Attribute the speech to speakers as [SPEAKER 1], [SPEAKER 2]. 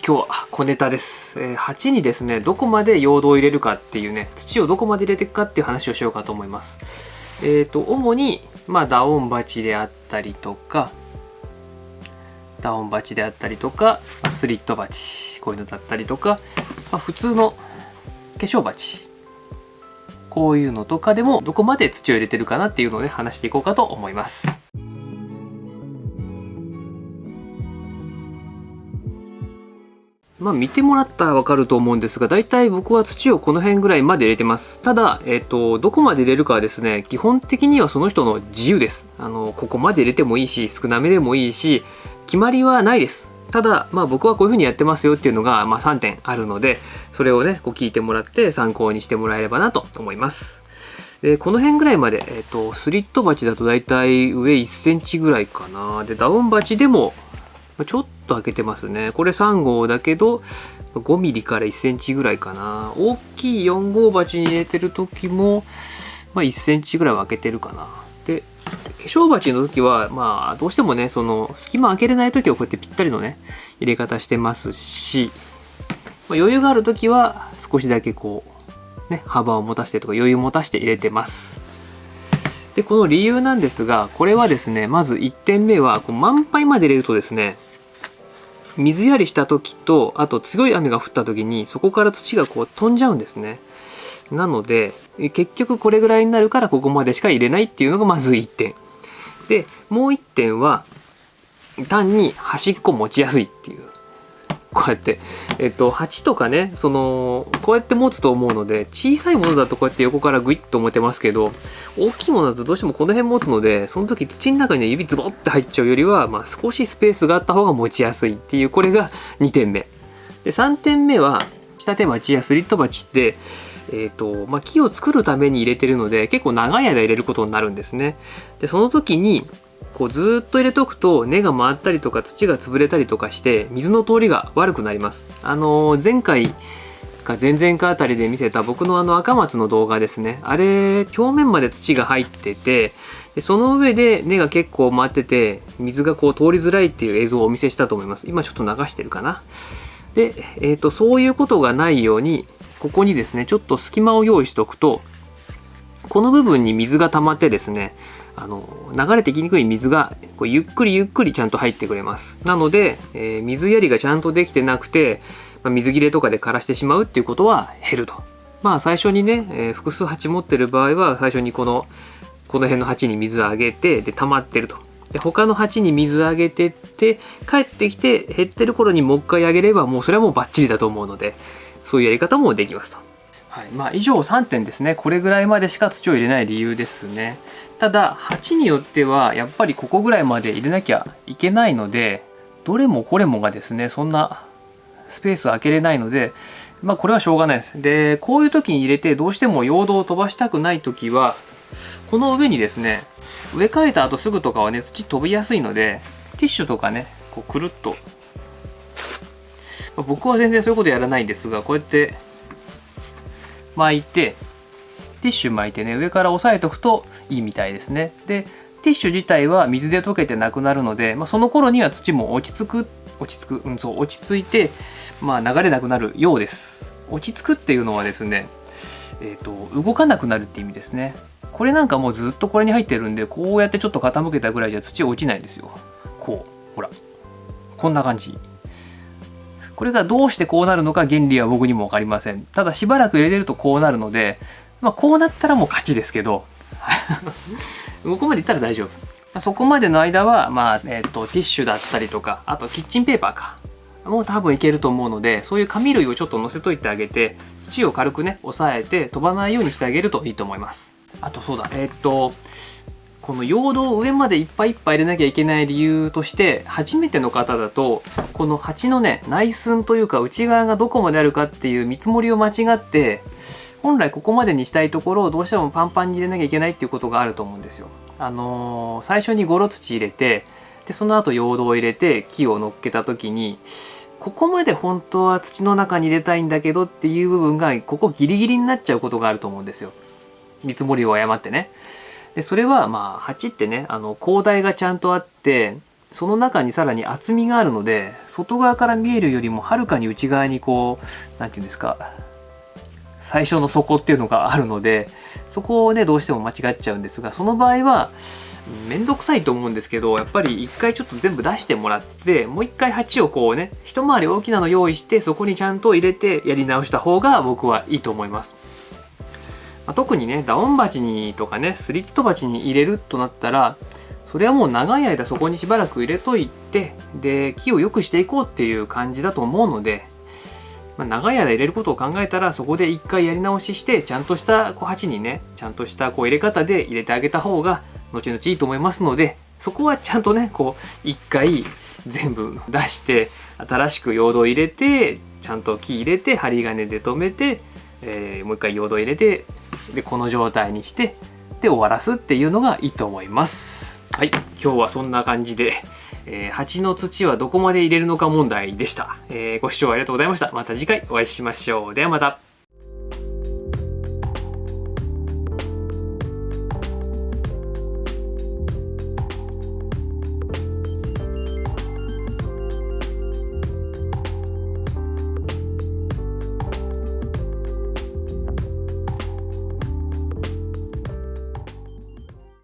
[SPEAKER 1] 今日は小ネタです。鉢にですね、どこまで用土を入れるかっていうね、土をどこまで入れていくかっていう話をしようかと思います。主に、ダウン鉢であったりとか、スリット鉢、こういうのだったりとか、普通の化粧鉢、こういうのとかでもどこまで土を入れてるかなっていうのをね、話していこうかと思います。見てもらったら分かると思うんですが、だいたい僕は土をこの辺ぐらいまで入れてます。ただ、どこまで入れるかはですね、基本的にはその人の自由です。ここまで入れてもいいし、少なめでもいいし、決まりはないです。ただ、僕はこういう風にやってますよっていうのが、3点あるので、それをね、聞いてもらって参考にしてもらえればなと思います。で、この辺ぐらいまで、スリット鉢だとだいたい上1センチぐらいかな。で、ダウン鉢でも、ちょっと開けてますね。これ3号だけど5ミリから1センチぐらいかな。大きい4号鉢に入れてる時も、1センチぐらいは開けてるかな。で、化粧鉢の時はどうしてもね、その隙間開けれない時はこうやってぴったりのね入れ方してますし、余裕がある時は少しだけこうね幅を持たせてとか余裕を持たせて入れてます。で、この理由なんですが、これはですね、まず1点目は満杯まで入れるとですね、水やりした時と、あと強い雨が降った時にそこから土が飛んじゃうんですね。なので結局これぐらいになるからここまでしか入れないっていうのがまず1点で、もう1点は単に端っこ持ちやすいっていう。こうやって鉢とかね、こうやって持つと思うので、小さいものだとこうやって横からグイッと持てますけど、大きいものだとどうしてもこの辺持つので、その時土の中に、ね、指ズボって入っちゃうよりは、少しスペースがあった方が持ちやすいっていう、これが2点目で、3点目は仕立て鉢やスリット鉢って木を作るために入れてるので、結構長い間入れることになるんですね。で、その時にずっと入れとくと根が回ったりとか土が潰れたりとかして水の通りが悪くなります。前回か前々回あたりで見せた僕の赤松の動画ですね。あれ表面まで土が入ってて、でその上で根が結構回ってて水が通りづらいっていう映像をお見せしたと思います。今ちょっと流してるかな。で、そういうことがないようにここにですねちょっと隙間を用意しておくと、この部分に水が溜まってですね、流れてきにくい水がゆっくりゆっくりちゃんと入ってくれます。なので、水やりがちゃんとできてなくて、水切れとかで枯らしてしまうっていうことは減ると。最初にね、複数鉢持ってる場合は最初にこの辺の鉢に水あげて、で溜まってると。で他の鉢に水あげてって帰ってきて減ってる頃にもう一回あげれば、もうそれはもうバッチリだと思うので、そういうやり方もできますと。以上3点ですね。これぐらいまでしか土を入れない理由ですね。ただ鉢によってはやっぱりここぐらいまで入れなきゃいけないので、どれもこれもがですねそんなスペースを空けれないので、これはしょうがないです。で、こういう時に入れてどうしても用土を飛ばしたくない時は、この上にですね、植え替えた後すぐとかはね土飛びやすいので、ティッシュとかねくるっと、僕は全然そういうことやらないんですが、こうやって巻いて、ティッシュ巻いてね上から押さえておくといいみたいですね。で、ティッシュ自体は水で溶けてなくなるので、その頃には土も落ち着いて、流れなくなるようです。落ち着くっていうのはですね、動かなくなるって意味ですね。これなんかもうずっとこれに入ってるんで、こうやってちょっと傾けたぐらいじゃ土落ちないんですよ。ほらこんな感じ。これがどうしてこうなるのか原理は僕にも分かりません。ただしばらく入れてるとこうなるので、こうなったらもう勝ちですけどここまでいったら大丈夫。そこまでの間はティッシュだったりとか、あとキッチンペーパーかもう多分いけると思うので、そういう紙類をちょっと乗せといてあげて、土を軽くね押さえて飛ばないようにしてあげるといいと思います。あとそうだ、この用土を上までいっぱいいっぱい入れなきゃいけない理由として、初めての方だとこの鉢のね内寸というか内側がどこまであるかっていう見積もりを間違って、本来ここまでにしたいところをどうしてもパンパンに入れなきゃいけないっていうことがあると思うんですよ。最初にゴロ土入れて、でその後用土を入れて木を乗っけた時に、ここまで本当は土の中に入れたいんだけどっていう部分がここギリギリになっちゃうことがあると思うんですよ。見積もりを誤ってね。でそれは鉢ってね広大がちゃんとあって、その中にさらに厚みがあるので、外側から見えるよりもはるかに内側にこう何て言うんですか、最初の底っていうのがあるので、そこをねどうしても間違っちゃうんですが、その場合はめんどくさいと思うんですけど、やっぱり一回ちょっと全部出してもらって、もう一回鉢をこうね一回り大きなの用意して、そこにちゃんと入れてやり直した方が僕はいいと思います。特にねダウン鉢にとかねスリット鉢に入れるとなったら、それはもう長い間そこにしばらく入れといて、で木を良くしていこうっていう感じだと思うので、長い間入れることを考えたら、そこで一回やり直しして、ちゃんとした鉢にねちゃんとした入れ方で入れてあげた方が後々いいと思いますので、そこはちゃんとね一回全部出して新しく用土を入れて、ちゃんと木入れて針金で留めて、もう一回用土を入れて、でこの状態にしてで終わらすっていうのがいいと思います。はい、今日はそんな感じで、鉢の土はどこまで入れるのか問題でした。ご視聴ありがとうございました。また次回お会いしましょう。ではまた。